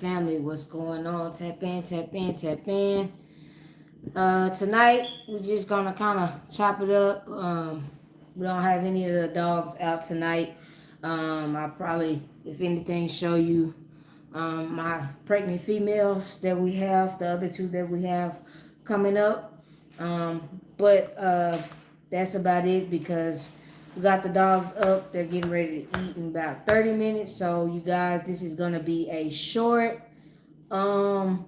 Family, what's going on? Tap in, tap in, tap in. Tonight we're just gonna kind of chop it up. We don't have any of the dogs out tonight. I'll probably, if anything, show you my pregnant females that we have, the other two that we have coming up. But that's about it because we got the dogs up. They're getting ready to eat in about 30 minutes. So you guys, this is gonna be a short um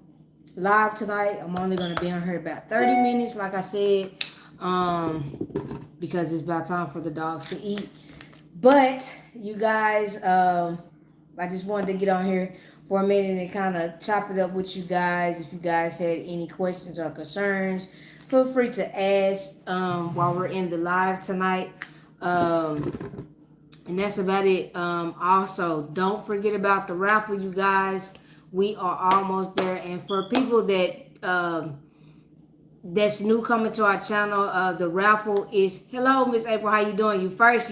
live tonight. I'm only gonna be on here about 30 minutes, like I said, because it's about time for the dogs to eat. But you guys, I just wanted to get on here for a minute and kind of chop it up with you guys. If you guys had any questions or concerns, feel free to ask while we're in the live tonight. And that's about it. Also, don't forget about the raffle, you guys. We are almost there. And for people that's new coming to our channel, the raffle is, hello Miss April, how you doing? You first.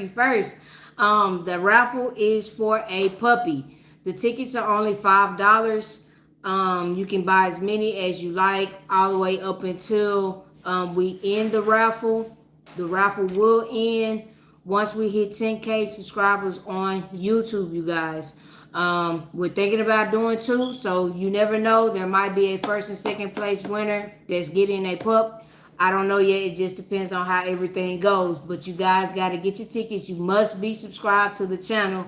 The raffle is for a puppy. The tickets are only $5. You can buy as many as you like, all the way up until we end the raffle. The raffle will end once we hit 10K subscribers on YouTube, you guys. We're thinking about doing two, so you never know. There might be a first and second place winner that's getting a pup. I don't know yet. It just depends on how everything goes. But you guys got to get your tickets. You must be subscribed to the channel.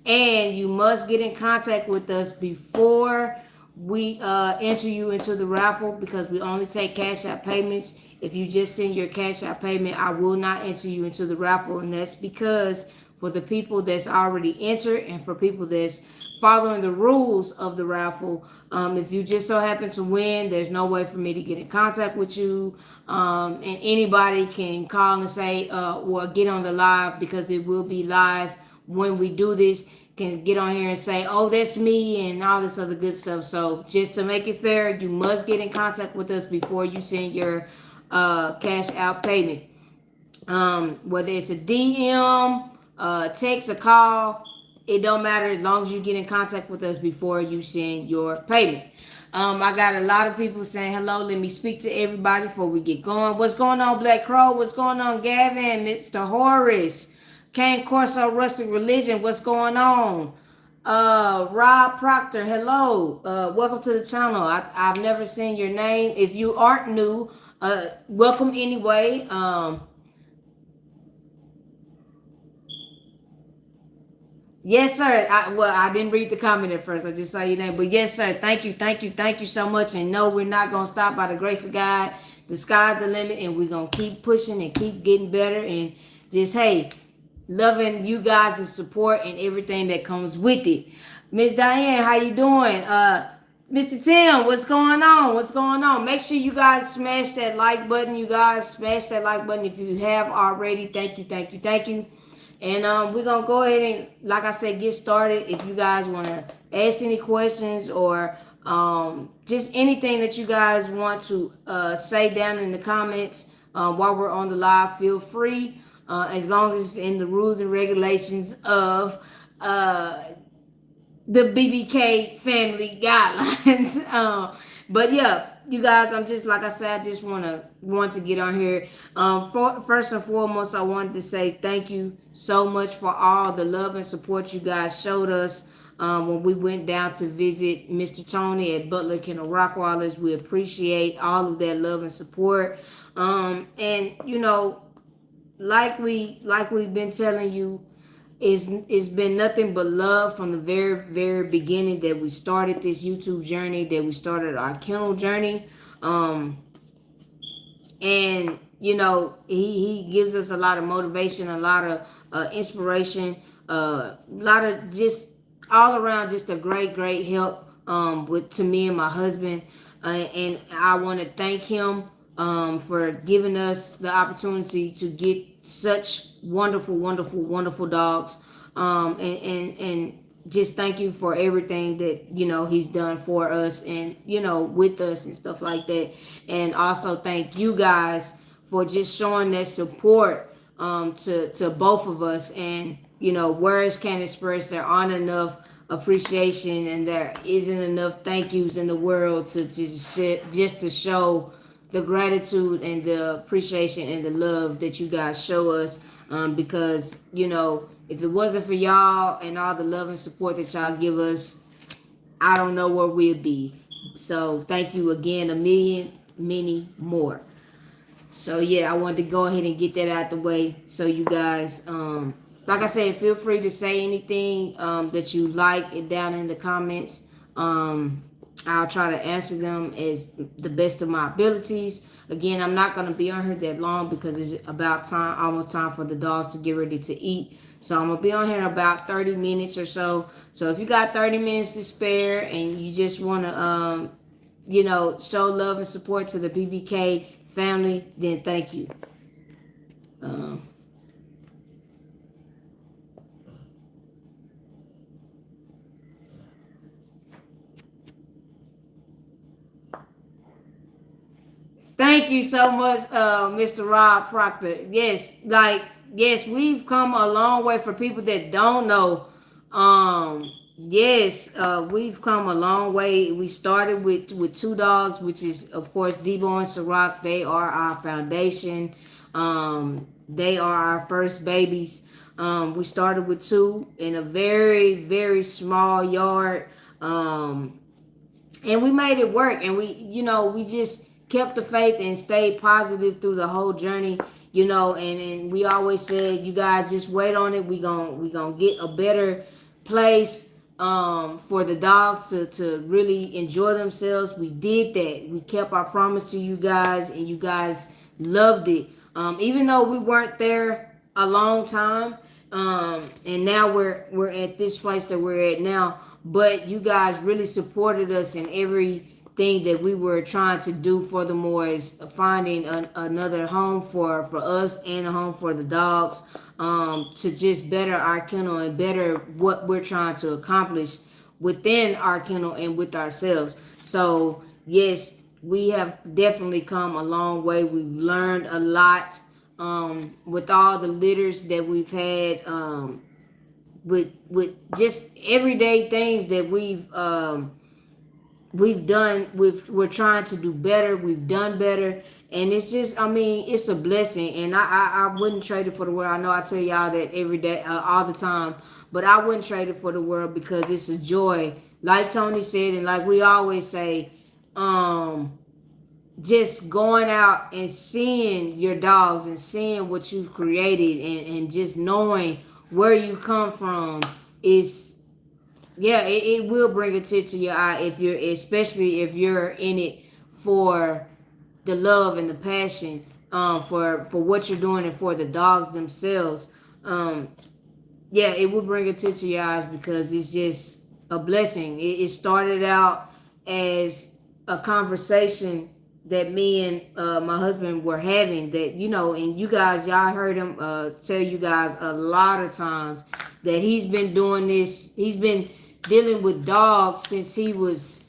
And you must get in contact with us before we enter you into the raffle, because we only take cash out payments. If you just send your cash out payment, I will not enter you into the raffle. And that's because for the people that's already entered and for people that's following the rules of the raffle, if you just so happen to win, there's no way for me to get in contact with you. And anybody can call and say, or get on the live, because it will be live when we do this, can get on here and say, oh, that's me, and all this other good stuff. So just to make it fair, you must get in contact with us before you send your cash out payment. Whether it's a DM, text, a call, it don't matter as long as you get in contact with us before you send your payment. I got a lot of people saying hello. Let me speak to everybody before we get going. What's going on, Black Crow? What's going on, Gavin? Mr. Horace. Kane Corso, Rustic Religion. What's going on? Rob Proctor, hello. Welcome to the channel. I've never seen your name. If you aren't new, welcome anyway. Yes, sir. I didn't read the comment at first. I just saw your name. But yes, sir. Thank you so much. And no, we're not going to stop by the grace of God. The sky's the limit, and we're going to keep pushing and keep getting better. And just, hey, loving you guys' support and everything that comes with it. Miss Diane, how you doing? Mr. Tim, what's going on? What's going on? Make sure you guys smash that like button. You guys smash that like button if you have already. Thank you. And we're going to go ahead and, like I said, get started. If you guys want to ask any questions or just anything that you guys want to say down in the comments while we're on the live, feel free. As long as it's in the rules and regulations of the BBK family guidelines. But yeah, you guys, I'm just, like I said, I just want to get on here. First and foremost, I wanted to say thank you so much for all the love and support you guys showed us when we went down to visit Mr. Tony at Butler Kennel Rockwallace. We appreciate all of that love and support. And you know, like we've been telling you, it's been nothing but love from the very beginning that we started this YouTube journey, that we started our kennel journey. And you know, he gives us a lot of motivation, a lot of inspiration, a lot of just all around, just a great help to me and my husband. And I want to thank him for giving us the opportunity to get such wonderful dogs. And just thank you for everything that, you know, he's done for us and, you know, with us and stuff like that. And also thank you guys for just showing that support to both of us. And, you know, words can't express. There aren't enough appreciation, and there isn't enough thank yous in the world to just to show the gratitude and the appreciation and the love that you guys show us. Because if it wasn't for y'all and all the love and support that y'all give us, I don't know where we'd be. So thank you again, a million, many more. So yeah, I wanted to go ahead and get that out the way. So you guys, like I said, feel free to say anything that you like it down in the comments. I'll try to answer them as the best of my abilities. Again, I'm not going to be on here that long because it's about time, almost time for the dogs to get ready to eat. So I'm going to be on here in about 30 minutes or so. So if you got 30 minutes to spare and you just want to, show love and support to the BBK family, then thank you. Thank you so much, Mr. Rob Proctor. Yes, we've come a long way for people that don't know. Yes, we've come a long way. We started with two dogs, which is of course Debo and Ciroc. They are our foundation. They are our first babies. We started with two in a very, very small yard. And we made it work, and we just kept the faith and stayed positive through the whole journey, and we always said, you guys just wait on it. We gonna get a better place for the dogs to really enjoy themselves. We did that. We kept our promise to you guys, and you guys loved it. Even though we weren't there a long time, and now we're at this place that we're at now, but you guys really supported us in everything that we were trying to do. Furthermore, is finding another home for us and a home for the dogs, to just better our kennel and better what we're trying to accomplish within our kennel and with ourselves. So yes, we have definitely come a long way. We've learned a lot with all the litters that we've had, with just everyday things that we've done. We're trying to do better. We've done better, and it's just, it's a blessing, and I wouldn't trade it for the world. I know I tell y'all that every day, all the time, but I wouldn't trade it for the world because it's a joy, like Tony said, and like we always say, just going out and seeing your dogs and seeing what you've created, and just knowing where you come from is, yeah, it will bring a tear to your eye, especially if you're in it for the love and the passion, for what you're doing and for the dogs themselves. Yeah, it will bring a tear to your eyes because it's just a blessing. It started out as a conversation that me and my husband were having, that, and you guys, y'all heard him tell you guys a lot of times that he's been doing this. He's been dealing with dogs since he was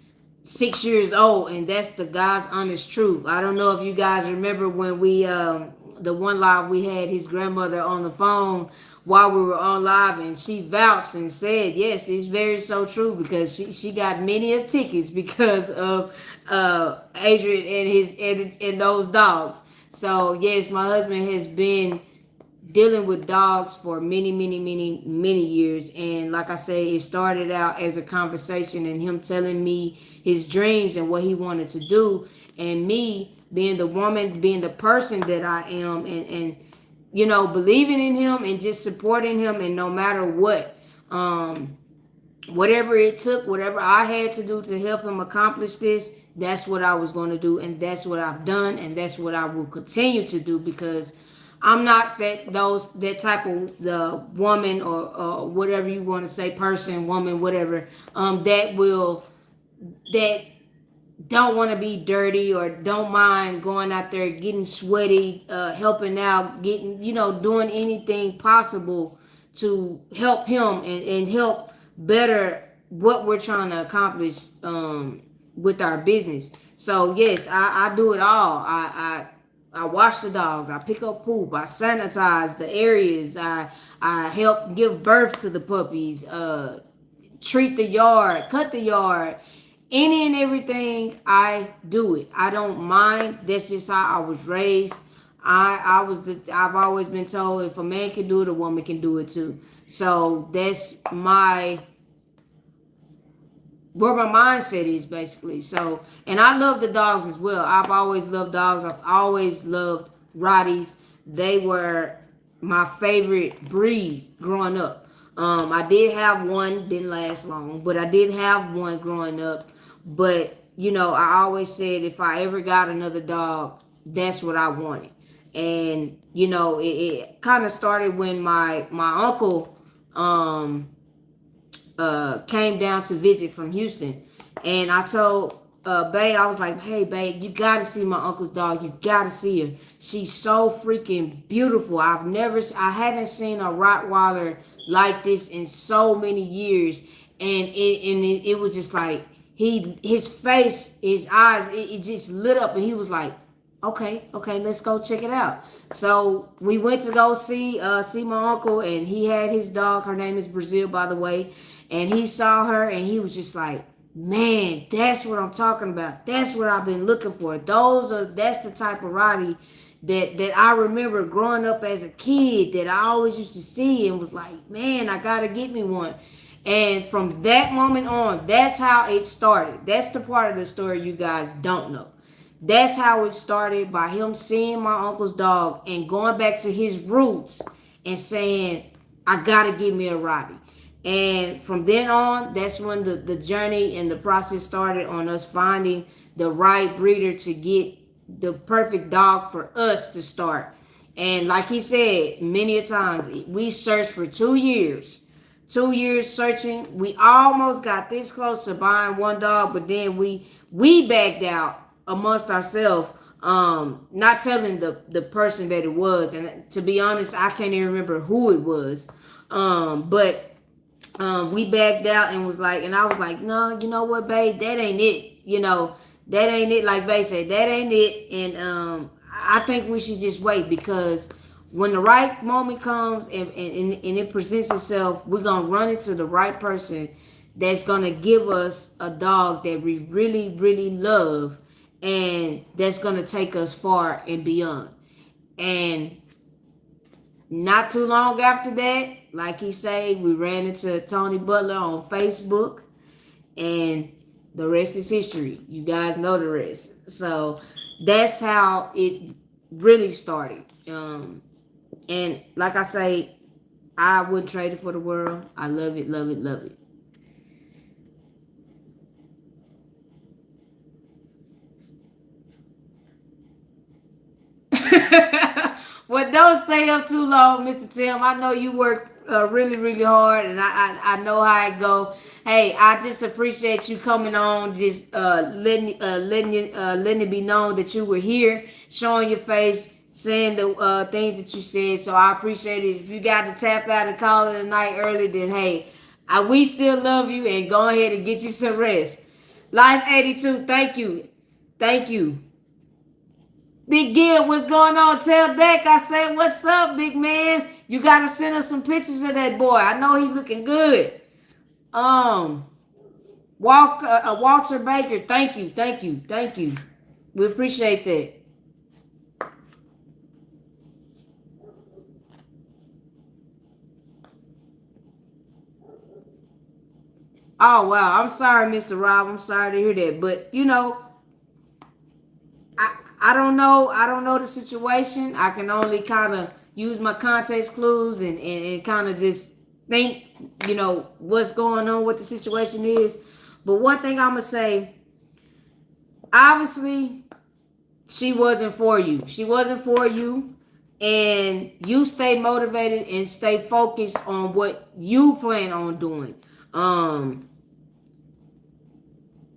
6 years old, and that's the God's honest truth. I don't know if you guys remember when we the one live we had his grandmother on the phone while we were on live, and she vouched and said, yes, it's very so true, because she got many of tickets because of Adrian and and those dogs. So yes, my husband has been dealing with dogs for many, many, many, many years. And like I say, it started out as a conversation and him telling me his dreams and what he wanted to do, and me being the woman, being the person that I am, and believing in him and just supporting him. And no matter what, whatever it took, whatever I had to do to help him accomplish this, that's what I was going to do, and that's what I've done, and that's what I will continue to do, because I'm not that type of the woman, or whatever you want to say, person, woman, whatever, that don't want to be dirty or don't mind going out there getting sweaty, helping out, getting, doing anything possible to help him and help better what we're trying to accomplish with our business. So yes, I do it all. I wash the dogs, I pick up poop, I sanitize the areas, I help give birth to the puppies, treat the yard, cut the yard, any and everything. I do it. I don't mind. That's just how I was raised. I've always been told if a man can do it, a woman can do it too. So that's where my mindset is basically. So, and I love the dogs as well. I've always loved dogs. I've always loved Rotties. They were my favorite breed growing up. I did have one, didn't last long, but I did have one growing up. But you know, I always said if I ever got another dog, that's what I wanted. And you know, it kind of started when my uncle came down to visit from Houston, and I told Bae, I was like, "Hey, Bae, you gotta see my uncle's dog. You gotta see her. She's so freaking beautiful. I haven't seen a Rottweiler like this in so many years." And it was just like his face, his eyes, it just lit up, and he was like, okay, let's go check it out. So we went to go see my uncle, and he had his dog. Her name is Brazil, by the way. And he saw her, and he was just like, man, that's what I'm talking about. That's what I've been looking for. That's the type of Rottie that I remember growing up as a kid that I always used to see and was like, man, I gotta get me one. And from that moment on, that's how it started. That's the part of the story you guys don't know. That's how it started, by him seeing my uncle's dog and going back to his roots and saying, I gotta get me a Rottie. And from then on, that's when the journey and the process started on us finding the right breeder to get the perfect dog for us to start. And like he said, many a times, we searched for 2 years. 2 years searching. We almost got this close to buying one dog, but then we backed out amongst ourselves, not telling the person that it was. And to be honest, I can't even remember who it was. But we backed out and was like, and I was like, no, you know what, babe, that ain't it. You know, that ain't it. Like babe said, that ain't it. And I think we should just wait, because when the right moment comes and it presents itself, we're gonna run into the right person that's gonna give us a dog that we really, really love, and that's gonna take us far and beyond. And not too long after that, like he said, we ran into Tony Butler on Facebook, and the rest is history. You guys know the rest. So that's how it really started. And like I say, I wouldn't trade it for the world. I love it, love it, love it. Well, don't stay up too long, Mr. Tim. I know you work really, really hard, and I know how it go. Hey, I just appreciate you coming on, just letting it be known that you were here, showing your face, saying the things that you said. So I appreciate it. If you got to tap out and call it a night early, then hey, we still love you, and go ahead and get you some rest. Life 82, thank you. Thank you. Big Gil, what's going on? Tell Deck I said, what's up, big man? You gotta send us some pictures of that boy. I know he's looking good. Walter Baker, thank you, thank you, thank you. We appreciate that. Oh wow, I'm sorry, Mr. Rob. I'm sorry to hear that, but you know, I don't know the situation. I can only kind of use my context clues and kind of just think, you know, what's going on, what the situation is. But one thing I'm gonna say, obviously, she wasn't for you. She wasn't for you. And you stay motivated and stay focused on what you plan on doing.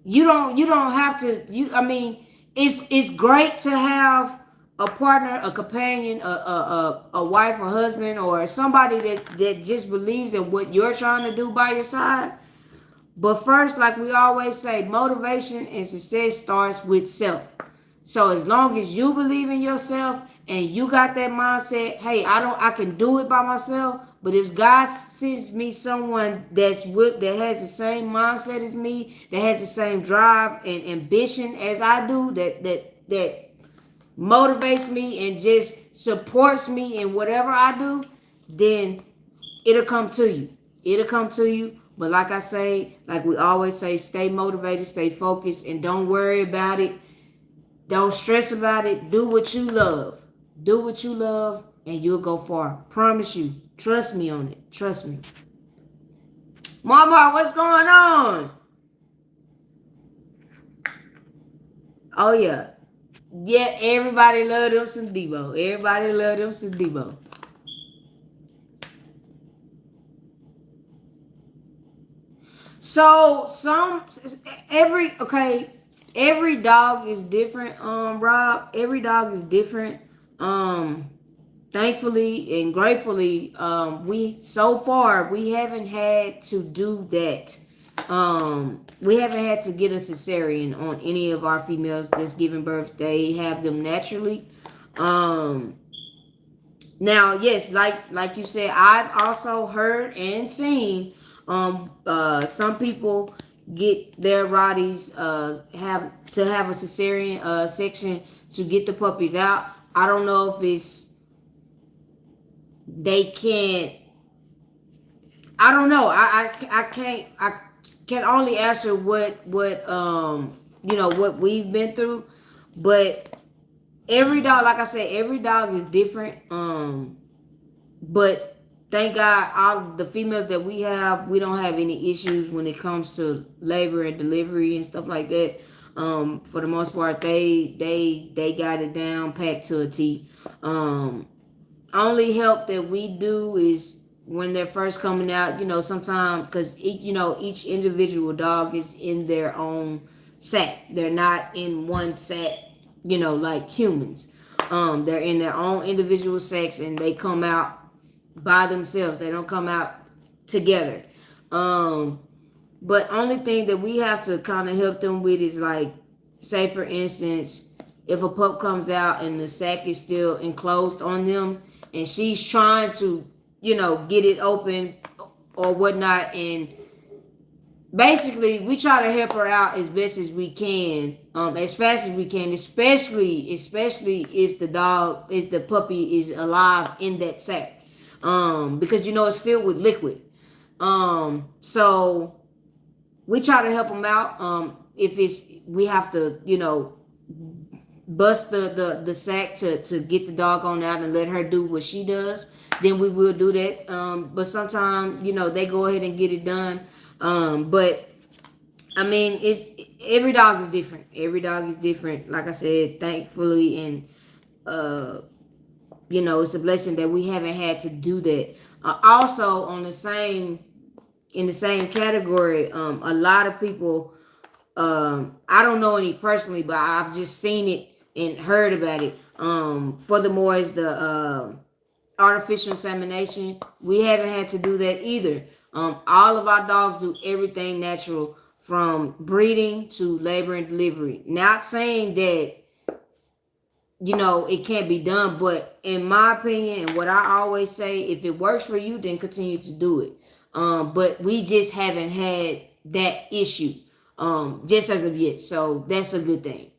You don't have to, I mean, it's great to have a partner, a companion, a wife, a husband, or somebody that just believes in what you're trying to do by your side. But first, like we always say, motivation and success starts with self. So as long as you believe in yourself and you got that mindset, hey, I can do it by myself, But if God sends me someone that has the same mindset as me, that has the same drive and ambition as I do, that motivates me and just supports me in whatever I do, then it'll come to you. It'll come to you. But like I say, like we always say, stay motivated, stay focused, and don't worry about it. Don't stress about it. Do what you love. Do what you love, and you'll go far. Promise you. Trust me on it. Trust me. Mama, what's going on? Oh yeah. Yeah, everybody love them some Debo. Everybody love them some Debo. So every dog is different, Rob. Every dog is different. Thankfully and gratefully, we so far we haven't had to do that. We haven't had to get a cesarean on any of our females that's giving birth. They have them naturally. Now, yes, like you said, I've also heard and seen some people get their Rotties have a cesarean section to get the puppies out. I don't know if it's they can't. I don't know. I can only answer what what we've been through, but every dog, like I said, every dog is different. But thank God, all the females that we have, we don't have any issues when it comes to labor and delivery and stuff like that. For the most part, they got it down packed to a T. Only help that we do is when they're first coming out. Sometimes because each individual dog is in their own sack. They're not in one sack. Like humans. They're in their own individual sacks and they come out by themselves. They don't come out together. But only thing that we have to kind of help them with is like, say for instance, if a pup comes out and the sack is still enclosed on them and she's trying to, get it open or whatnot, and basically we try to help her out as best as we can, as fast as we can, especially if the puppy is alive in that sack, because it's filled with liquid. So we try to help them out. If we have to, bust the sack to get the dog on out and let her do what she does, then we will do that. But sometimes, they go ahead and get it done. But I mean, every dog is different. Every dog is different. Like I said, thankfully, and it's a blessing that we haven't had to do that. Also, in the same category, a lot of people. I don't know any personally, but I've just seen it and heard about it. Furthermore, is the artificial insemination. We haven't had to do that either. All of our dogs do everything natural from breeding to labor and delivery. Not saying that, it can't be done, but in my opinion, and what I always say, if it works for you, then continue to do it. But we just haven't had that issue, just as of yet. So that's a good thing.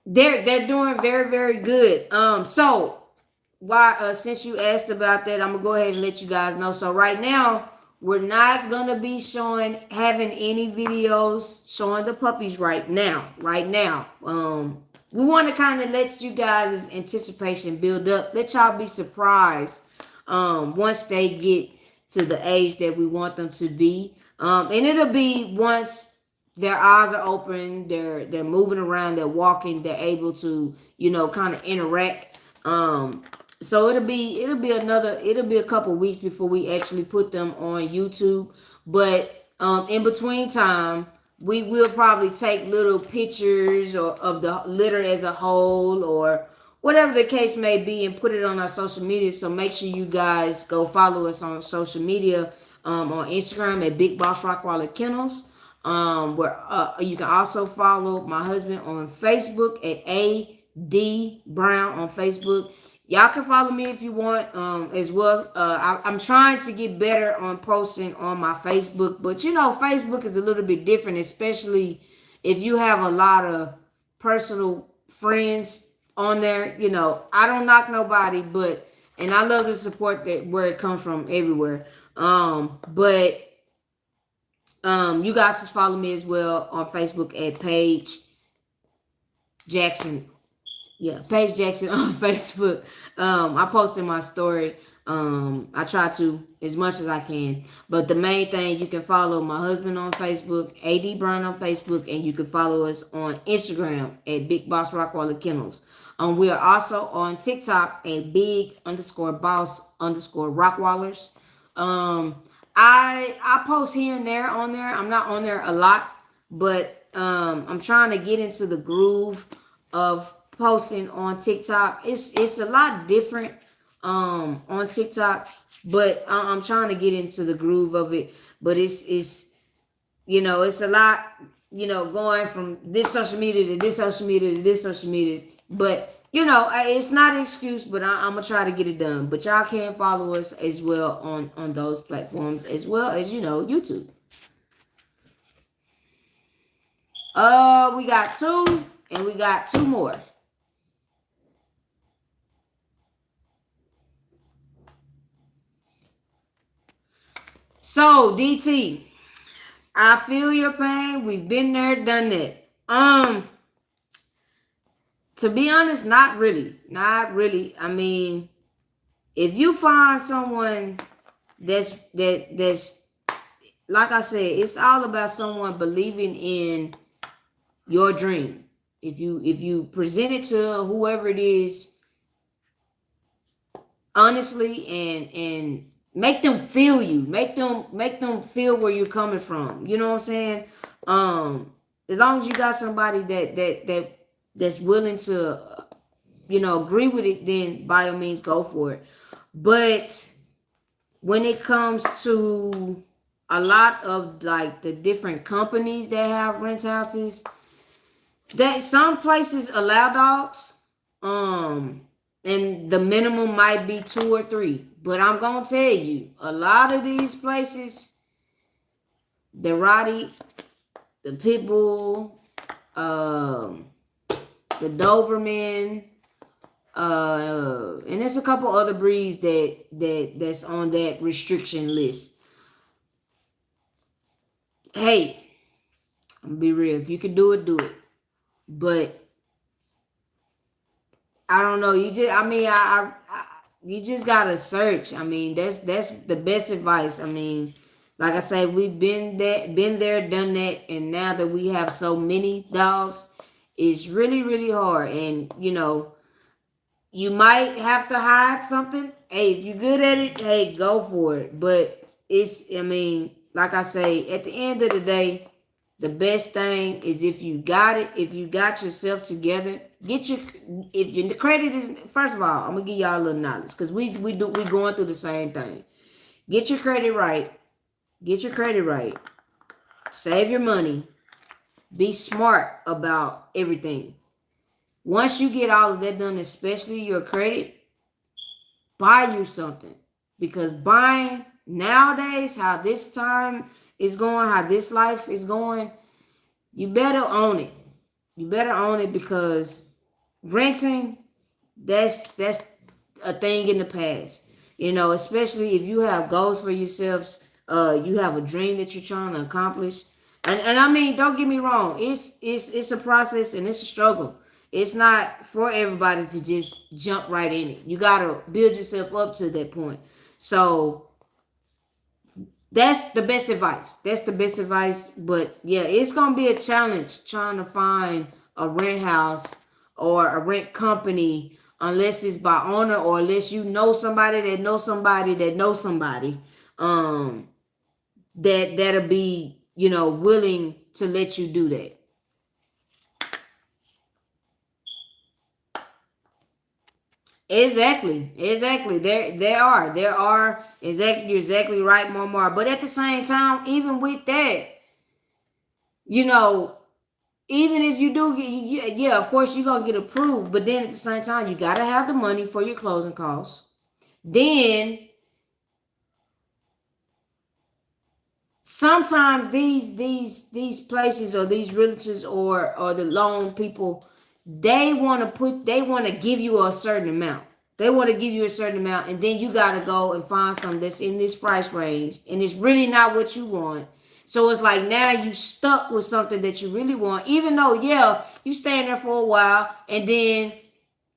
They're doing very, very good. So why since you asked about that, I'm gonna go ahead and let you guys know. So right now, we're not gonna be having any videos showing the puppies right now. We want to kind of let you guys' anticipation build up. Let y'all be surprised once they get to the age that we want them to be. And it'll be once their eyes are open, they're moving around, they're walking, they're able to, kind of interact. So it'll be a couple weeks before we actually put them on YouTube. But in between time, we will probably take little pictures of the litter as a whole, or whatever the case may be, and put it on our social media. So make sure you guys go follow us on social media, on Instagram at Big Boss Rottweiler Kennels. Where you can also follow my husband on Facebook at A.D. Brown on Facebook. Y'all can follow me if you want, as well. I'm trying to get better on posting on my Facebook, but Facebook is a little bit different, especially if you have a lot of personal friends on there. I don't knock nobody, but and I love the support that where it comes from everywhere. But you guys can follow me as well on Facebook at Paige Jackson. Yeah, Paige Jackson on Facebook. I posted my story. I try to as much as I can. But the main thing, you can follow my husband on Facebook, AD Brown on Facebook, and you can follow us on Instagram at Big Boss Rockwaller Kennels. We are also on TikTok at big_boss_rockwallers. I post here and there on there. I'm not on there a lot, but I'm trying to get into the groove of posting on TikTok. It's a lot different on TikTok, but I'm trying to get into the groove of it. But it's it's a lot, going from this social media to this social media to this social media. But it's not an excuse, but I'm gonna try to get it done. But y'all can follow us as well on those platforms, as well as YouTube. We got two, and we got two more. So DT, I feel your pain. We've been there, done that. To be honest, not really. Not really. I mean, if you find someone that's like I said, it's all about someone believing in your dream. If you present it to whoever it is honestly, and make them feel you, make them feel where you're coming from. You know what I'm saying? As long as you got somebody that's willing to agree with it, then by all means go for it. But when it comes to a lot of like the different companies that have rent houses, that some places allow dogs, and the minimum might be 2 or 3. But I'm gonna tell you, a lot of these places, the Rottie, the Pitbull, the Doberman, and there's a couple other breeds that's on that restriction list. Hey, I'm gonna be real. If you can do it, do it. But I don't know. You just gotta search. I mean, that's the best advice. I mean, like I said, we've been there, done that, and now that we have so many dogs, it's really, really hard. And you might have to hide something. Hey, if you're good at it, hey, go for it. But like I say, at the end of the day, the best thing is if you got it, if you got yourself together, if your credit is, first of all, I'm gonna give y'all a little knowledge, because we going through the same thing. Get your credit right. Get your credit right. Save your money. Be smart about everything. Once you get all of that done, especially your credit, buy you something. Because buying nowadays, how this time is going, how this life is going, you better own it. You better own it, because renting, that's a thing in the past. Especially if you have goals for yourselves, you have a dream that you're trying to accomplish. And I mean, don't get me wrong, it's a process and it's a struggle. It's not for everybody to just jump right in it. You gotta build yourself up to that point. So that's the best advice. That's the best advice. But yeah, it's gonna be a challenge trying to find a rent house or a rent company, unless it's by owner, or unless you know somebody that knows somebody that knows somebody, that'll be willing to let you do that. Exactly. There are exactly, you're exactly right, Momar. But at the same time, even with that, you know, even if you do get, yeah, of course you're gonna get approved, but then at the same time, you gotta have the money for your closing costs. Then sometimes these places or these realtors or the loan people, they want to give you a certain amount. They want to give you a certain amount, and then you got to go and find something that's in this price range, and it's really not what you want. So it's like now you stuck with something that you really want, even though, yeah, you staying there for a while, and then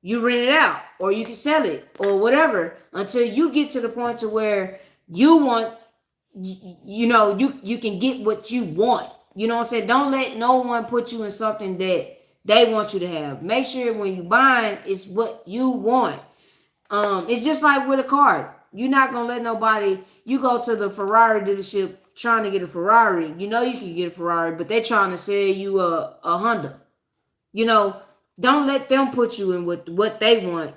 you rent it out, or you can sell it, or whatever, until you get to the point to where you want, you can get what you want. You know what I'm saying? Don't let no one put you in something that they want you to have. Make sure when you buying, it's what you want. It's just like with a car. You're not gonna let nobody. You go to the Ferrari dealership trying to get a Ferrari. You know you can get a Ferrari, but they're trying to sell you a Honda. You know, don't let them put you in what they want.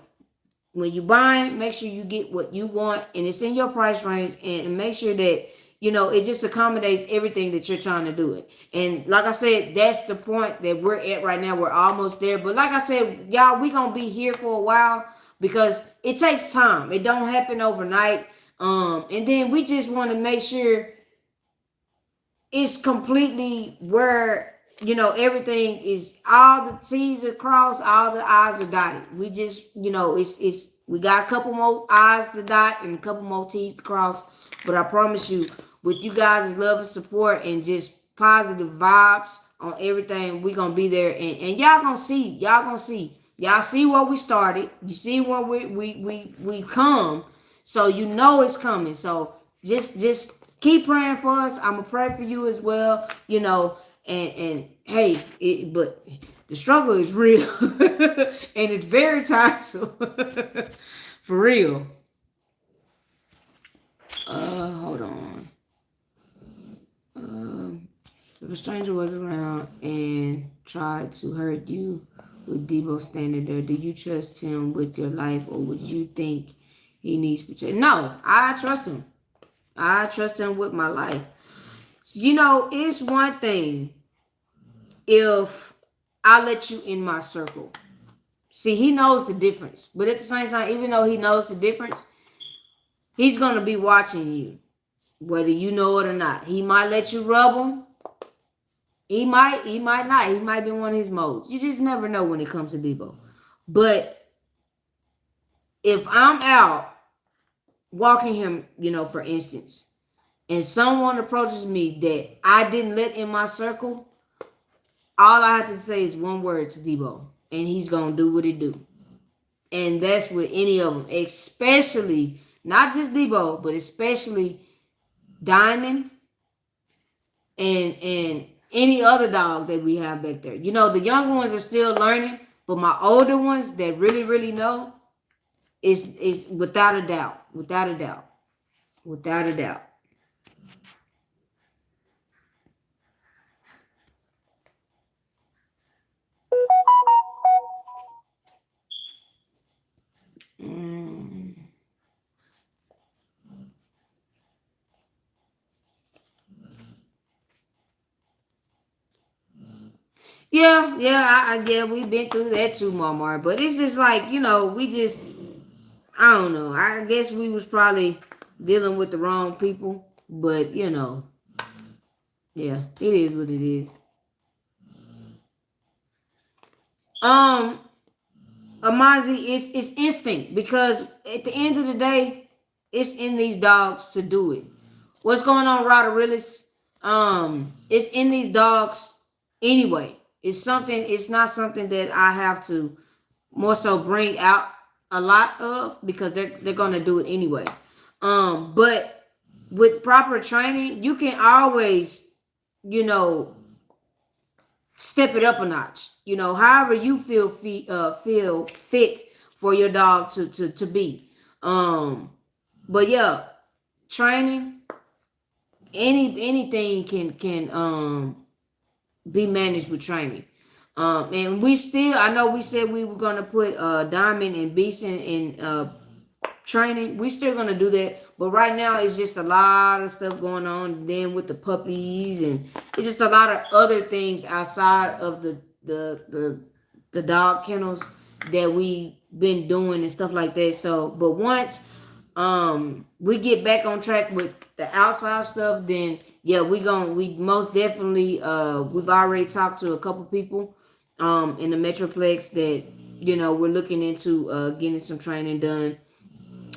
When you buying, make sure you get what you want, and it's in your price range, and make sure that it just accommodates everything that you're trying to do it. And like I said, that's the point that we're at right now. We're almost there, but like I said, y'all, we gonna be here for a while because it takes time. It don't happen overnight. And then we just want to make sure it's completely where everything is, all the T's are crossed, all the I's are dotted. We just it's we got a couple more I's to dot and a couple more T's to cross. But I promise you, with you guys' love and support and just positive vibes on everything, we gonna be there, and y'all gonna see, y'all see where we started, you see where we come, so it's coming. So just keep praying for us. I'm gonna pray for you as well. And hey, but the struggle is real, and it's very tiresome, for real. Hold on. If a stranger was around and tried to hurt you with Debo standing there, do you trust him with your life, or would you think he needs protection? No, I trust him. I trust him with my life. It's one thing if I let you in my circle. See, he knows the difference. But at the same time, even though he knows the difference, he's going to be watching you, whether you know it or not. He might let you rub him. He might not. He might be one of his modes. You just never know when it comes to Debo. But if I'm out walking him, for instance, and someone approaches me that I didn't let in my circle, all I have to say is one word to Debo, and he's going to do what he do. And that's with any of them, especially, not just Debo, but especially Diamond and any other dog that we have back there. The younger ones are still learning, but my older ones that really, really know, is without a doubt. Without a doubt. Without a doubt. Yeah, yeah, we've been through that too, Marmar. But it's just like, we just, I don't know. I guess we was probably dealing with the wrong people. But, yeah, it is what it is. Amazi, it's instinct, because at the end of the day, it's in these dogs to do it. What's going on, Roderilis? It's in these dogs anyway. It's not something that I have to more so bring out a lot of, because they're gonna do it anyway. But with proper training, you can always, step it up a notch. However you feel fit for your dog to be. But yeah, training, anything can be managed with training. And I know we said we were gonna put Diamond and Beeson in training, we still gonna do that. But right now it's just a lot of stuff going on. Then with the puppies, and it's just a lot of other things outside of the dog kennels that we been doing and stuff like that. So, but once we get back on track with the outside stuff, then yeah, we most definitely we've already talked to a couple people in the Metroplex that we're looking into getting some training done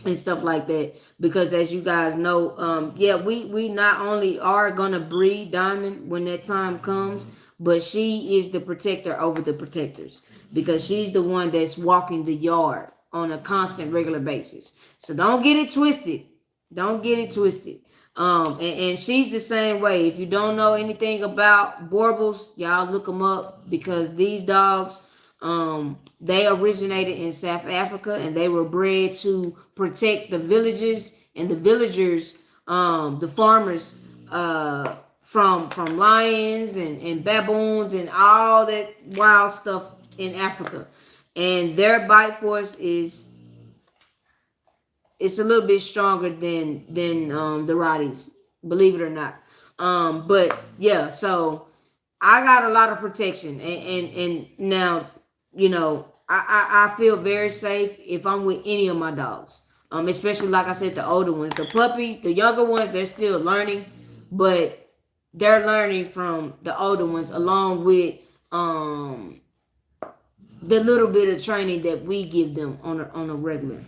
and stuff like that, because as you guys know, yeah, we not only are gonna breed Diamond when that time comes, but she is the protector over the protectors, because she's the one that's walking the yard on a constant regular basis. So don't get it twisted. Don't get it twisted. And she's the same way. If you don't know anything about Borbles, y'all look them up, because these dogs, they originated in South Africa, and they were bred to protect the villages and the villagers, the farmers, from lions and baboons and all that wild stuff in Africa. And their bite force is it's a little bit stronger than the Rotties, believe it or not. But yeah, so I got a lot of protection, and now I feel very safe if I'm with any of my dogs. Especially like I said, the older ones, the puppies, the younger ones, they're still learning, but they're learning from the older ones, along with the little bit of training that we give them on a regular.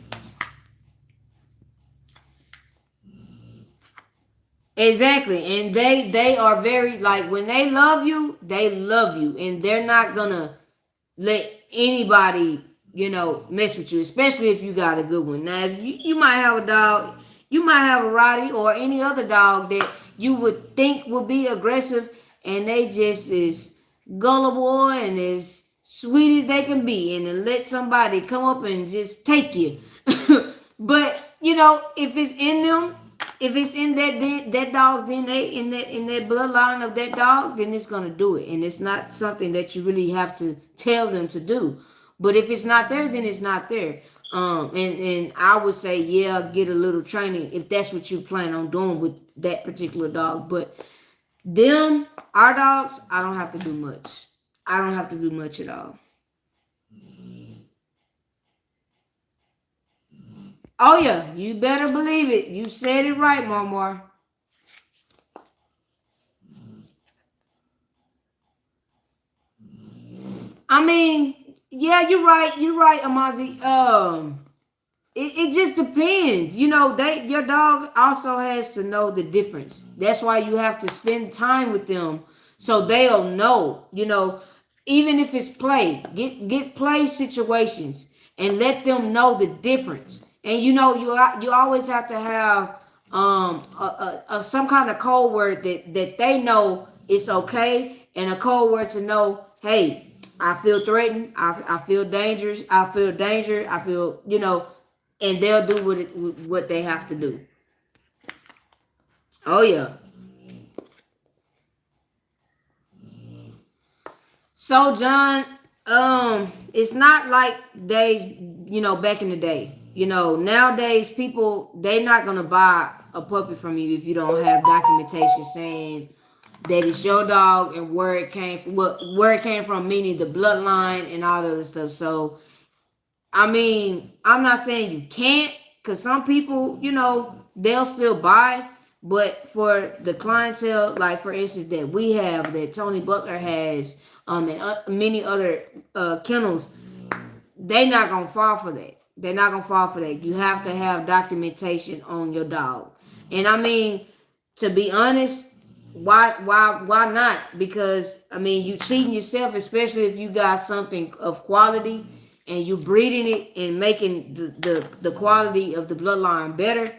Exactly. And they are very, like, when they love you, and they're not gonna let anybody, mess with you, especially if you got a good one. Now, you might have a dog, you might have a Rottie or any other dog that you would think would be aggressive, and they just is gullible and as sweet as they can be, and then let somebody come up and just take you. But if it's in them, if it's in that dog's DNA, in that bloodline of that dog, then it's gonna do it, and it's not something that you really have to tell them to do. But if it's not there, then it's not there. And I would say, yeah, get a little training if that's what you plan on doing with that particular dog. But our dogs, I don't have to do much. I don't have to do much at all. Oh yeah, you better believe it. You said it right, Marmar. I mean, yeah, you're right. You're right, Amazi. It just depends. Your dog also has to know the difference. That's why you have to spend time with them, so they'll know. Even if it's play, get play situations and let them know the difference. And you always have to have some kind of code word that they know it's okay, and a code word to know, hey, I feel threatened, I feel dangerous, I feel danger, I feel, and they'll do what they have to do. Oh yeah. So John, it's not like days, back in the day. Nowadays people, they're not gonna buy a puppy from you if you don't have documentation saying that it's your dog and where it came from, where it came from, meaning the bloodline and all the other stuff. So I mean, I'm not saying you can't, because some people, they'll still buy. But for the clientele, like for instance, that we have, that Tony Butler has, and many other kennels, they not gonna fall for that. They're not gonna fall for that. You have to have documentation on your dog. And I mean, to be honest, why not? Because I mean, you cheating yourself, especially if you got something of quality and you breeding it and making the quality of the bloodline better.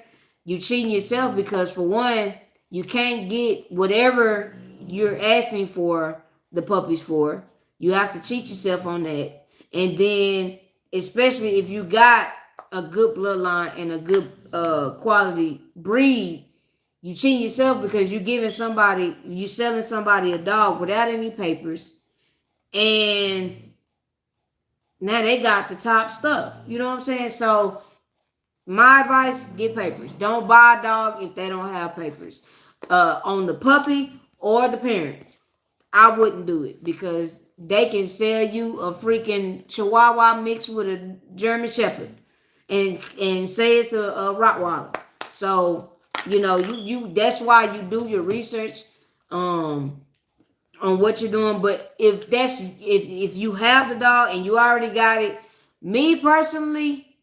You cheating yourself, because for one, you can't get whatever you're asking for the puppies for. You have to cheat yourself on that. And then, especially if you got a good bloodline and a good quality breed, you cheating yourself, because you selling somebody a dog without any papers, and now they got the top stuff. You know what I'm saying? So My advice, get papers. Don't buy a dog if they don't have papers. On the puppy or the parents. I wouldn't do it because they can sell you a freaking Chihuahua mixed with a German Shepherd and say it's a Rottweiler. So, you that's why you do your research um on what you're doing. But if you have the dog and you already got it, me personally,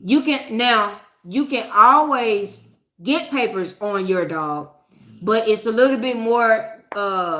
you can always get papers on your dog, but it's a little bit more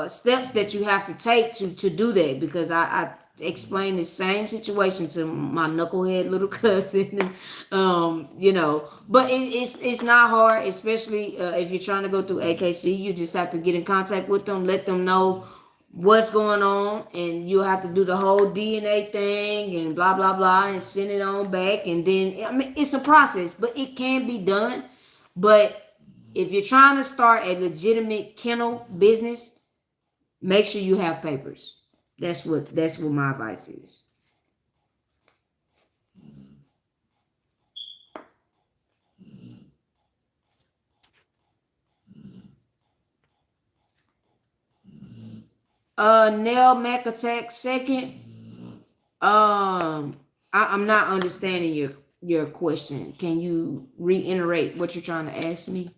steps that you have to take to do that, because I explained the same situation to my knucklehead little cousin. But it's not hard, especially if you're trying to go through AKC. You just have to get in contact with them, let them know what's going on, and you have to do the whole DNA thing and blah blah blah and send it on back. And then, I mean, it's a process, but it can be done. But if you're trying to start a legitimate kennel business, make sure you have papers. That's what my advice is. Nell Mac Attack second. I'm not understanding your question. Can you reiterate what you're trying to ask me?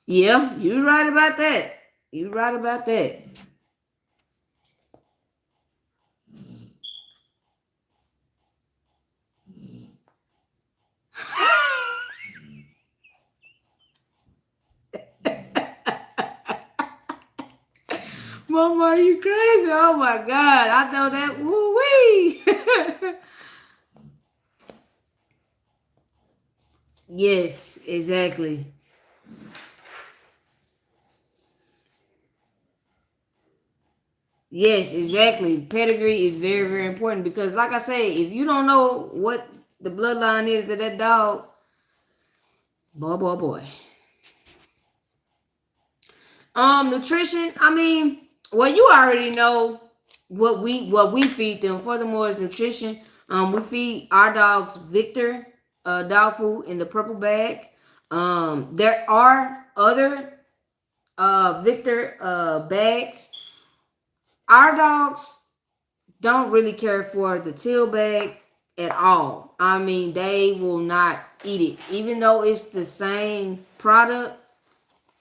Yeah, you're right about that. You're right about that. Mama, are you crazy? Oh my God, I know that. Woo wee. Yes, exactly. Yes, exactly. Pedigree is very, very important because, like I say, if you don't know what the bloodline is of that dog, boy, boy, boy. Nutrition. I mean, well, you already know what we feed them. Furthermore, is nutrition. We feed our dogs Victor dog food in the purple bag. There are other Victor bags. Our dogs don't really care for the teal bag at all. I mean, they will not eat it, even though it's the same product.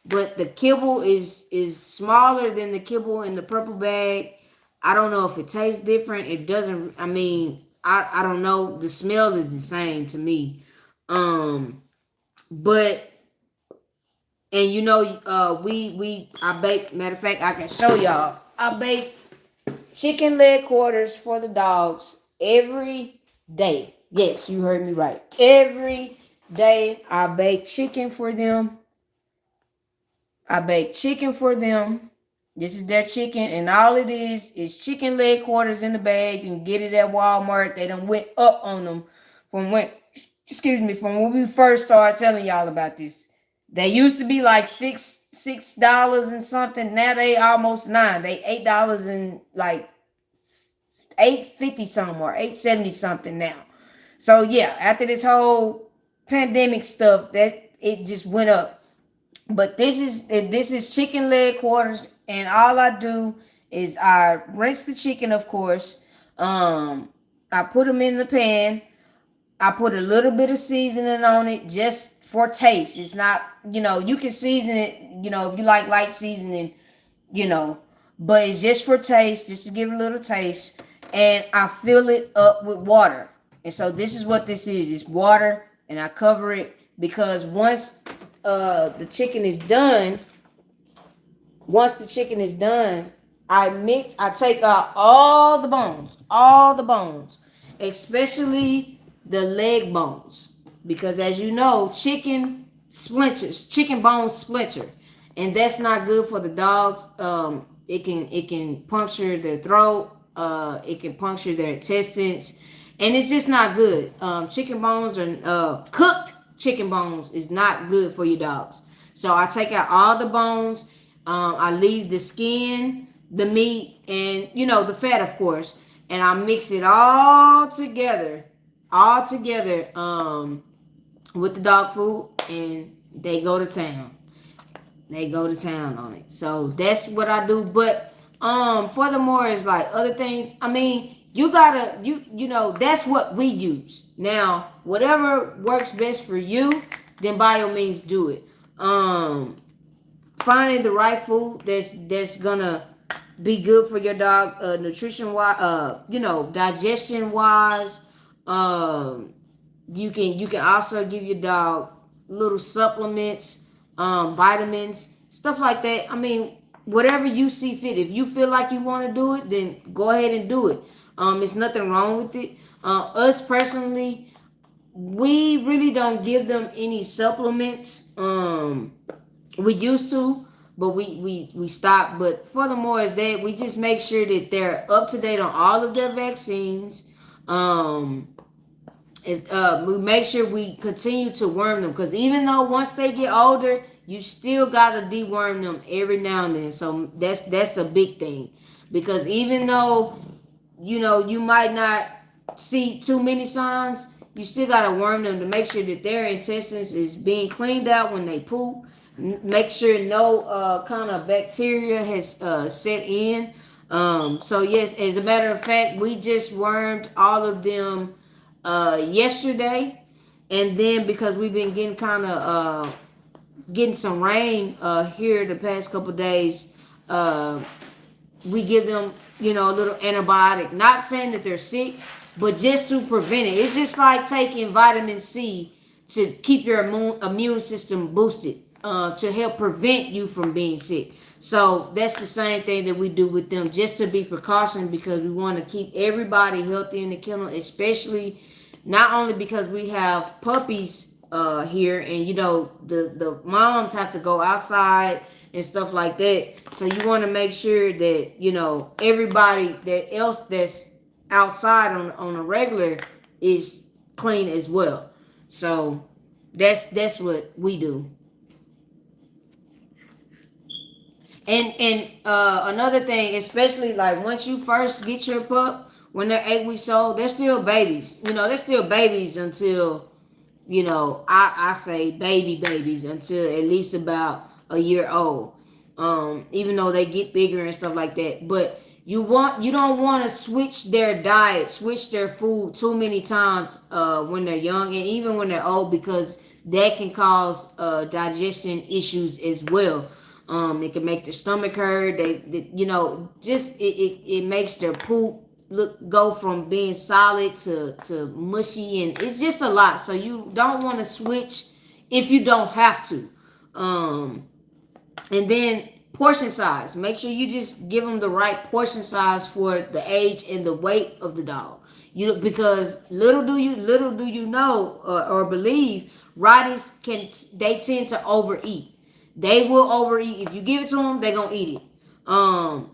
But the kibble is smaller than the kibble in the purple bag. I don't know if it tastes different. It doesn't. I mean, I don't know. The smell is the same to me. But and we I bake. Matter of fact, I can show y'all. I bake chicken leg quarters for the dogs every day. Yes, you heard me right. Every day I bake chicken for them. I bake chicken for them. This is their chicken, and all it is chicken leg quarters in the bag. You can get it at Walmart. They done went up on them from when, excuse me, from when we first started telling y'all about this. They used to be like $6 and something. Now they almost $9. They $8 and like 8.50 something or 8.70 something now. So yeah, after this whole pandemic stuff, that it just went up. But this is chicken leg quarters, and all I do is I rinse the chicken, of course. I put them in the pan. I put a little bit of seasoning on it just for taste. It's not, you can season it, if you like light seasoning, you know, but it's just for taste, just to give it a little taste. And I fill it up with water. And so this is what this is. It's water, and I cover it because the chicken is done, once the chicken is done, I take out all the bones, especially the leg bones, because as you know, chicken bones splinter, and that's not good for the dogs. It can puncture their throat, it can puncture their intestines, and it's just not good. Chicken bones are cooked chicken bones is not good for your dogs. So I take out all the bones. I leave the skin, the meat, and the fat, of course, and I mix it all together all together with the dog food, and they go to town. They go to town on it. So that's what I do. But furthermore is like other things. I mean, you gotta you know, that's what we use. Now, whatever works best for you, then by all means do it. Finding the right food that's gonna be good for your dog, nutrition wise, you know, digestion wise. Um you can also give your dog little supplements, vitamins, stuff like that. I mean, whatever you see fit. If you feel like you want to do it, then go ahead and do it. It's nothing wrong with it. Us personally, we really don't give them any supplements. We used to, but we stopped. But furthermore is that we just make sure that they're up to date on all of their vaccines. Um, we make sure we continue to worm them, because even though once they get older, you still gotta deworm them every now and then. So that's the big thing, because even though you know you might not see too many signs, you still gotta worm them to make sure that their intestines is being cleaned out when they poop. Make sure no kind of bacteria has set in. So yes, as a matter of fact, we just wormed all of them yesterday, and then because we've been getting kind of getting some rain here the past couple days, we give them, you know, a little antibiotic. Not saying that they're sick, but just to prevent it. It's just like taking vitamin C to keep your immune system boosted, to help prevent you from being sick. So that's the same thing that we do with them, just to be precaution, because we want to keep everybody healthy in the kennel, especially not only because we have puppies here, and you know the moms have to go outside and stuff like that. So you want to make sure that, you know, everybody that else that's outside on a regular is clean as well. So that's what we do. And another thing, especially like once you first get your pup, when they're 8 weeks old, they're still babies. You know, they're still babies until, you know, I say babies until at least about a year old. Even though they get bigger and stuff like that. But you don't want to switch their diet, switch their food too many times when they're young, and even when they're old, because that can cause digestion issues as well. It can make their stomach hurt. They you know, just it makes their poop go from being solid to mushy, and it's just a lot. So you don't want to switch if you don't have to. And then portion size. Make sure you just give them the right portion size for the age and the weight of the dog. Because little do you know or believe, Rotties they tend to overeat. They will overeat. If you give it to them, they're gonna eat it.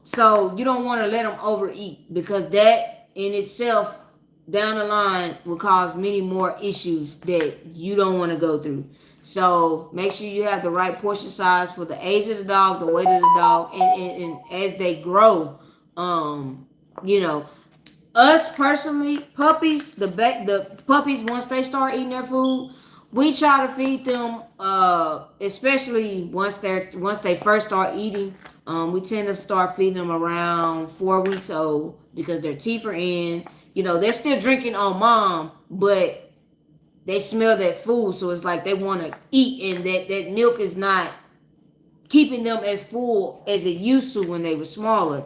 So you don't want to let them overeat, because that in itself down the line will cause many more issues that you don't want to go through. So make sure you have the right portion size for the age of the dog, the weight of the dog, and as they grow, you know, us personally, puppies, the puppies, once they start eating their food, we try to feed them, especially once they first start eating. We tend to start feeding them around 4 weeks old, because their teeth are in. You know, they're still drinking on mom, but they smell that food, so it's like they want to eat, and that milk is not keeping them as full as it used to when they were smaller.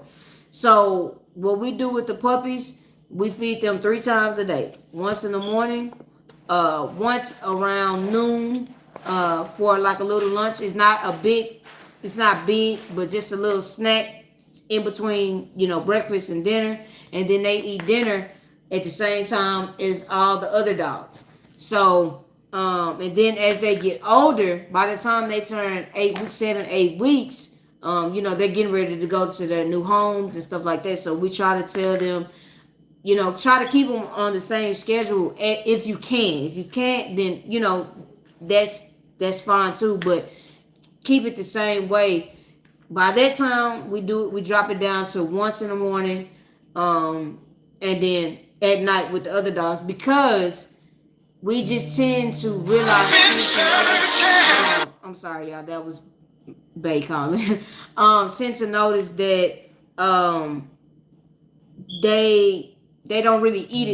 So what we do with the puppies, we feed them 3 times a day. Once in the morning, once around noon, for like a little lunch. It's not big, but just a little snack in between, you know, breakfast and dinner. And then they eat dinner at the same time as all the other dogs. So, and then as they get older, by the time they turn 8 weeks, 7, 8 weeks, you know, they're getting ready to go to their new homes and stuff like that. So we try to tell them, you know, try to keep them on the same schedule if you can. If you can't, then, you know, that's fine too. But keep it the same way. By that time, we drop it down to once in the morning, and then at night with the other dogs, because we just tend to realize. I'm sorry, y'all. That was Bay calling. Tend to notice that um they don't really eat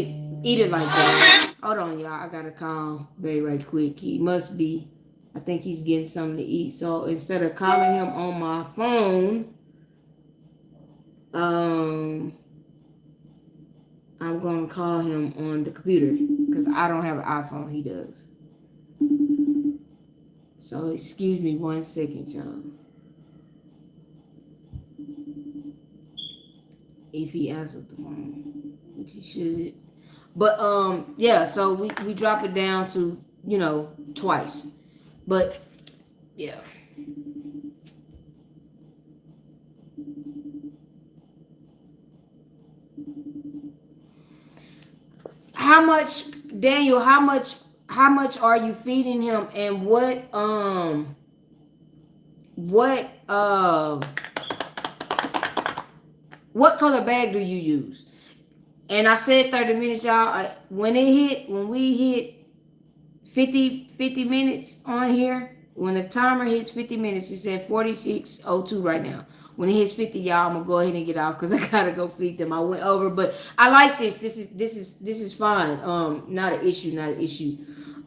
it like that. Hold on, y'all. I gotta call Bay right quick. He must be. I think he's getting something to eat. So instead of calling him on my phone, I'm gonna call him on the computer because I don't have an iPhone. He does. So excuse me 1 second, y'all. If he answers the phone, which he should. But yeah, so we drop it down to, twice. But yeah. How much, Daniel, how much are you feeding him, and what color bag do you use? And I said 30 minutes, y'all. When we hit 50 minutes on here, when the timer hits 50 minutes, it said 46:02 right now. When it hits 50, y'all, I'm gonna go ahead and get off because I gotta go feed them. I went over, but I like this. This is fine. Not an issue. Not an issue.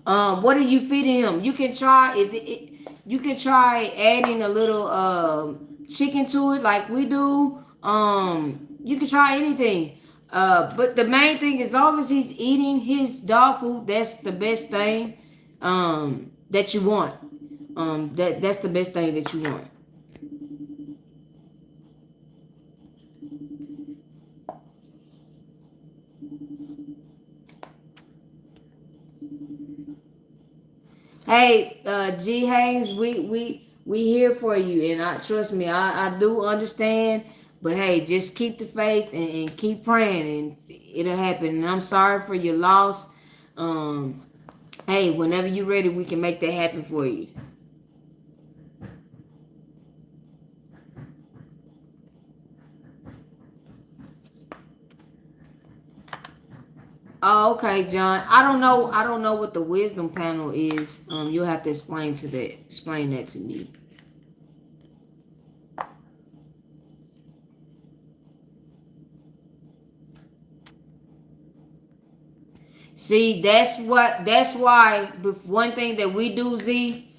What are you feeding him? You can try you can try adding a little chicken to it like we do. You can try anything. But the main thing, as long as he's eating his dog food, that's the best thing that you want. That's the best thing that you want. Hey, G Haynes, we here for you, and I trust me, I do understand. But hey, just keep the faith and keep praying, and it'll happen. And I'm sorry for your loss. Um, hey, whenever you're ready, we can make that happen for you. Oh, okay, John. I don't know. I don't know what the wisdom panel is. You'll have to explain that to me. See, that's why one thing that we do, Z,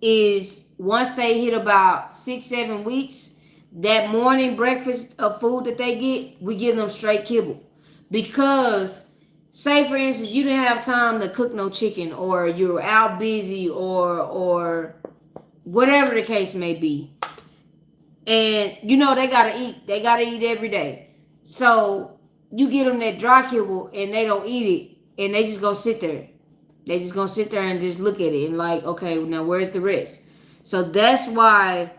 is once they hit about 6-7 weeks, that morning breakfast of food that they get, we give them straight kibble. Because say for instance you didn't have time to cook no chicken, or you're out busy, or whatever the case may be, and they gotta eat every day. So you get them that dry kibble and they don't eat it, and they just gonna sit there. They just gonna sit there and just look at it and like, okay, now where's the rest? So that's why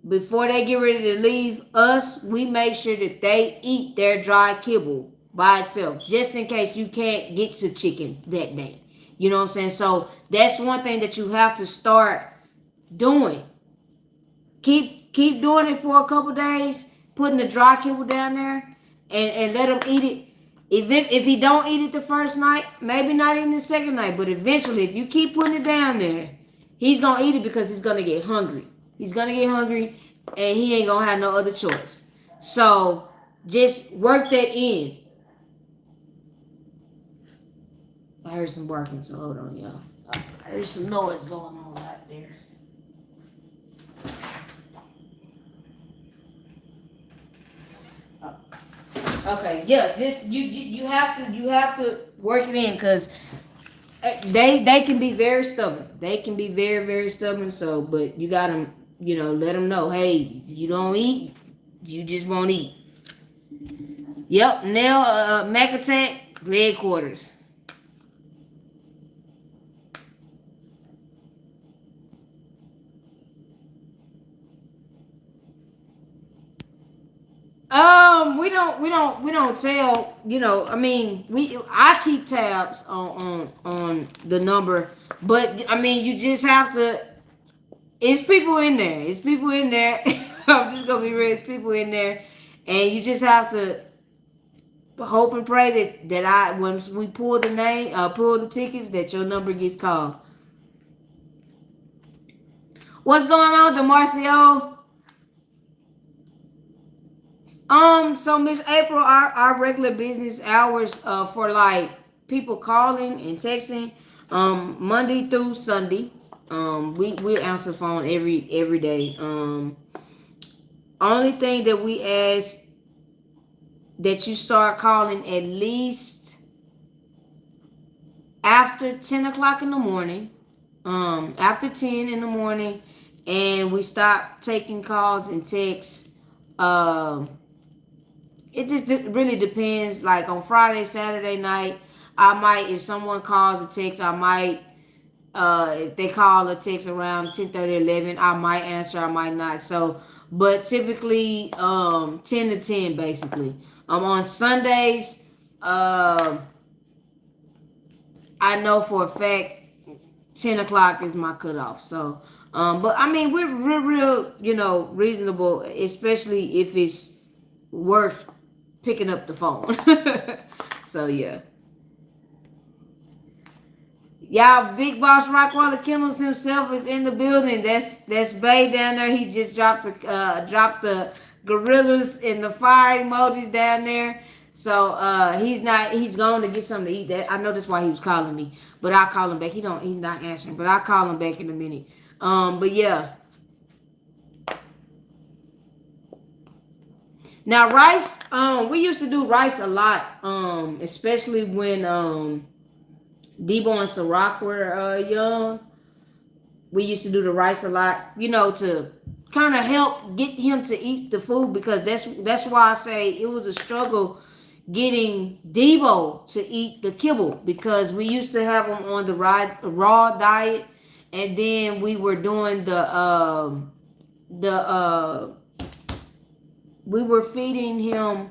before they get ready to leave us, we make sure that they eat their dry kibble by itself, just in case you can't get to chicken that day. You know what I'm saying? So that's one thing that you have to start doing. Keep doing it for a couple days, putting the dry kibble down there, and let him eat it. If he don't eat it the first night, maybe not even the second night, but eventually, if you keep putting it down there, he's gonna eat it because he's gonna get hungry. He's gonna get hungry, and he ain't gonna have no other choice. So just work that in. I heard some barking, so hold on, y'all. I heard some noise going on out there. Okay, yeah, just you have to work it in, because they can be very stubborn. They can be very, very stubborn. So, but you gotta let them know, hey, you don't eat, you just won't eat. Yep, nail Mac attack, leg quarters. We don't tell, I mean, I keep tabs on the number, but I mean, you just have to. It's people in there. It's people in there. I'm just gonna be real. It's people in there, and you just have to hope and pray that I when we pull the name, pull the tickets, that your number gets called. What's going on, DeMarcio? So Miss April, our regular business hours for like people calling and texting, Monday through Sunday. We answer the phone every day. Only thing that we ask that you start calling at least after 10 o'clock in the morning. After 10 in the morning, and we stop taking calls and texts. It just really depends. Like on Friday, Saturday night, I might, if someone calls or texts, I might, if they call or text around 10:30, 11, I might answer, I might not. So, but typically, 10 to 10, basically. On Sundays, I know for a fact 10 o'clock is my cutoff. So, but I mean, we're real, reasonable, especially if it's worth picking up the phone. So, yeah. Y'all, Big Boss Rockwilder Kennels himself is in the building. That's Bay down there. He just dropped the gorillas and the fire emojis down there. So he's going to get something to eat. That I know that's why he was calling me. But I'll call him back. He's not answering, but I'll call him back in a minute. But yeah. Now rice, we used to do rice a lot, especially when Debo and Ciroc were young. We used to do the rice a lot, to kind of help get him to eat the food, because that's why I say it was a struggle getting Debo to eat the kibble, because we used to have him on the raw diet, and then we were doing we were feeding him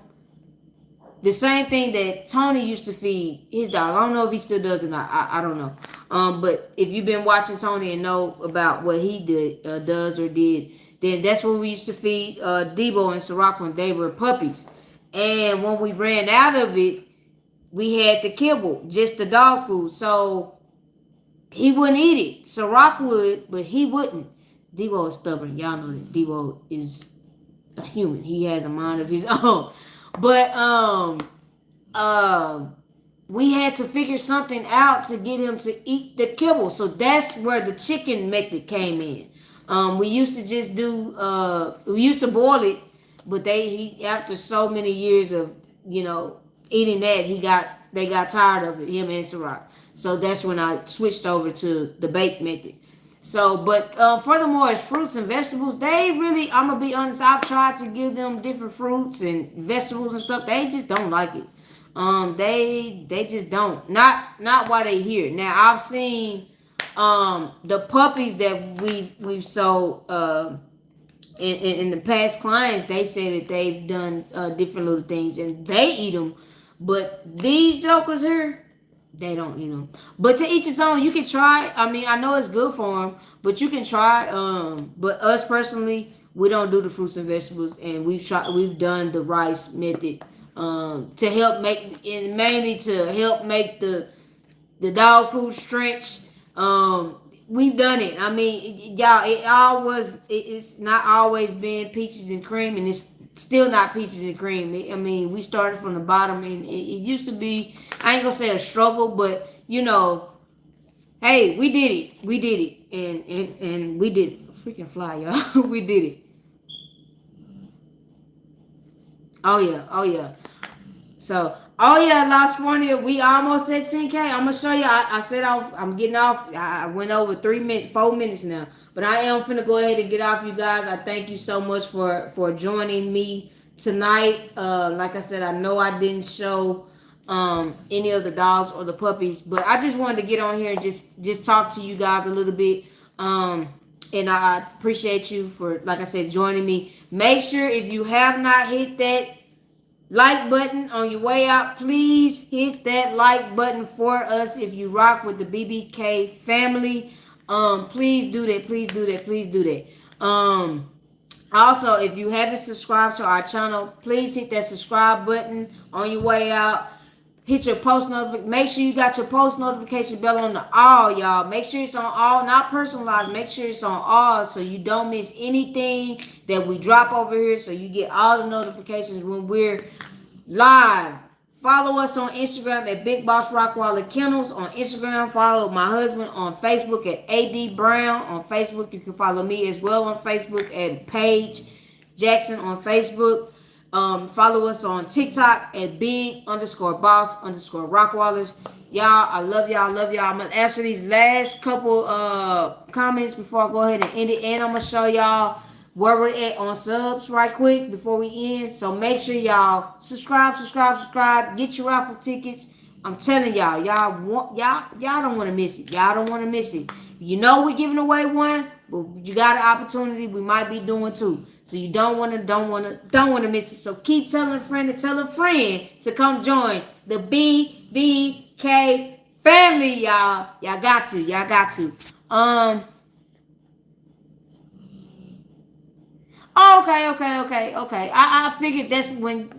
the same thing that Tony used to feed his dog. I don't know if he still does or not. I don't know. But if you've been watching Tony and know about what he does or did, then that's what we used to feed Debo and Ciroc when they were puppies. And when we ran out of it, we had the kibble, just the dog food. So he wouldn't eat it. Ciroc would, but he wouldn't. Debo is stubborn. Y'all know that Debo is a human. He has a mind of his own. But we had to figure something out to get him to eat the kibble. So that's where the chicken method came in. We used to just we used to boil it, but after so many years of eating that, they got tired of it, him and Ciroc. So that's when I switched over to the baked method. So, but furthermore, as fruits and vegetables, they really, I'm gonna be honest, I've tried to give them different fruits and vegetables and stuff. They just don't like it. They just don't. Not while they here. Now I've seen the puppies that we've sold in the past clients. They say that they've done different little things and they eat them, but these jokers here, they don't eat them. But to each his own. You can try. I mean, I know it's good for them, but you can try. But us personally, we don't do the fruits and vegetables, and we've done the rice method to help make, and mainly to help make the dog food stretch. We've done it. I mean, y'all, it's not always been peaches and cream, and it's still not peaches and cream. I mean, we started from the bottom, and it used to be, I ain't gonna say a struggle, but hey, we did it, and we did it. Freaking fly, y'all. We did it. Oh yeah. So, Las Fornia, we almost at 10K. I'm gonna show you. I said I'm getting off. I went over 4 minutes now. But I am finna go ahead and get off, you guys. I thank you so much for joining me tonight. Like I said, I know I didn't show any of the dogs or the puppies, but I just wanted to get on here and just talk to you guys a little bit. And I appreciate you for, like I said, joining me. Make sure if you have not hit that like button on your way out, please hit that like button for us if you rock with the BBK family. Please do that. Also, if you haven't subscribed to our channel, please hit that subscribe button on your way out. Hit your post notification. Make sure you got your post notification bell on the all, y'all. Make sure it's on all, not personalized. Make sure it's on all so you don't miss anything that we drop over here. So you get all the notifications when we're live. Follow us on Instagram at Big Boss Rockwilder Kennels on Instagram. Follow my husband on Facebook at AD Brown on Facebook. You can follow me as well on Facebook at Paige Jackson on Facebook. Follow us on TikTok at big_boss_Rockwilders. Y'all, I love y'all. Love y'all. I'm gonna answer these last couple comments before I go ahead and end it, and I'm gonna show y'all where we're at on subs right quick before we end. So make sure y'all subscribe. Get your raffle tickets. I'm telling y'all, y'all don't want to miss it. Y'all don't want to miss it. You know we're giving away one, but you got an opportunity. We might be doing two. So you don't want to miss it. So keep telling a friend to tell a friend to come join the BBK family, y'all. Y'all got to. Okay. I figured that's when,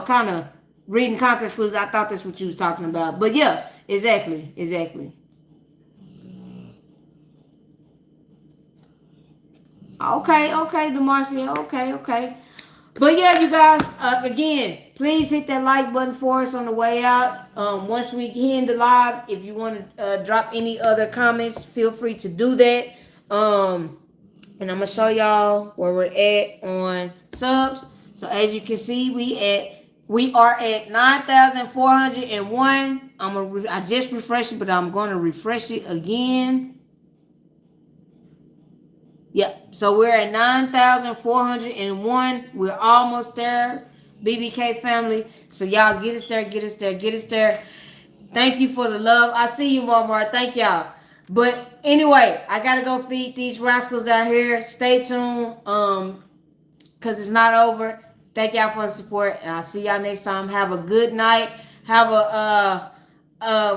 kind of reading context clues. I thought that's what you was talking about. But yeah, exactly. Okay, DeMarcia. Okay. But yeah, you guys, again, please hit that like button for us on the way out. Once we end the live, if you want to drop any other comments, feel free to do that. And I'm gonna show y'all where we're at on subs. So as you can see, we are at 9,401. I just refreshed it, but I'm gonna refresh it again. Yep. So we're at 9,401. We're almost there, BBK family. So y'all get us there. Thank you for the love. I see you, Walmart. Thank y'all. But anyway, I gotta go feed these rascals out here. Stay tuned, cause it's not over. Thank y'all for the support, and I'll see y'all next time. Have a good night. Have a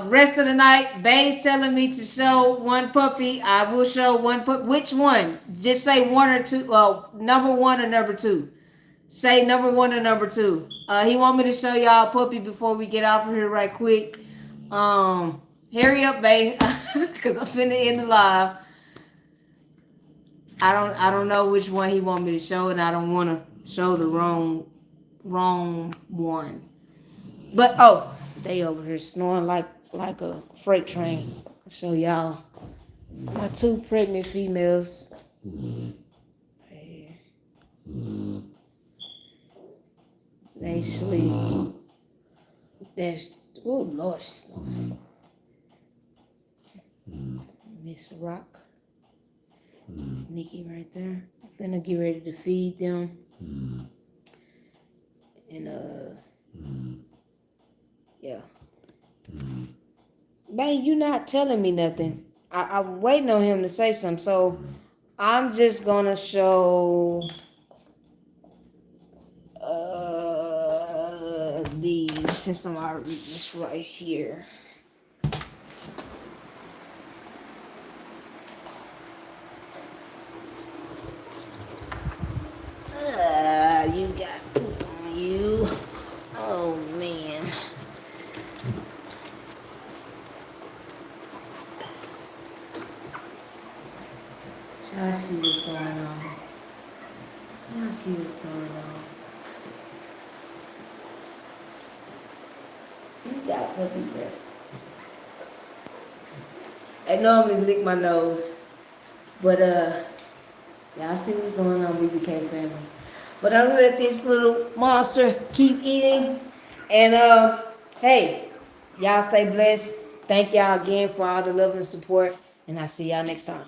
rest of the night. Bay's telling me to show one puppy. I will show one puppy. Which one? Just say one or two. Number one or number two. Say number one or number two. He want me to show y'all a puppy before we get off of here right quick. Hurry up, babe, because I'm finna end the live. I don't know which one he want me to show, and I don't want to show the wrong one. But they over here snoring like a freight train. I'll show y'all my two pregnant females. They sleep. Oh Lord, she's snoring. Miss Rock. Sneaky right there. I'm finna get ready to feed them. And yeah. Babe, you not telling me nothing. I'm waiting on him to say something. So I'm just gonna show these, since I'm already just right here. You got poop on you. Oh man. So I see what's going on. You got puppy breath. I normally lick my nose, but y'all see what's going on, BBK family. But I'm gonna let this little monster keep eating. And hey, y'all stay blessed. Thank y'all again for all the love and support. And I'll see y'all next time.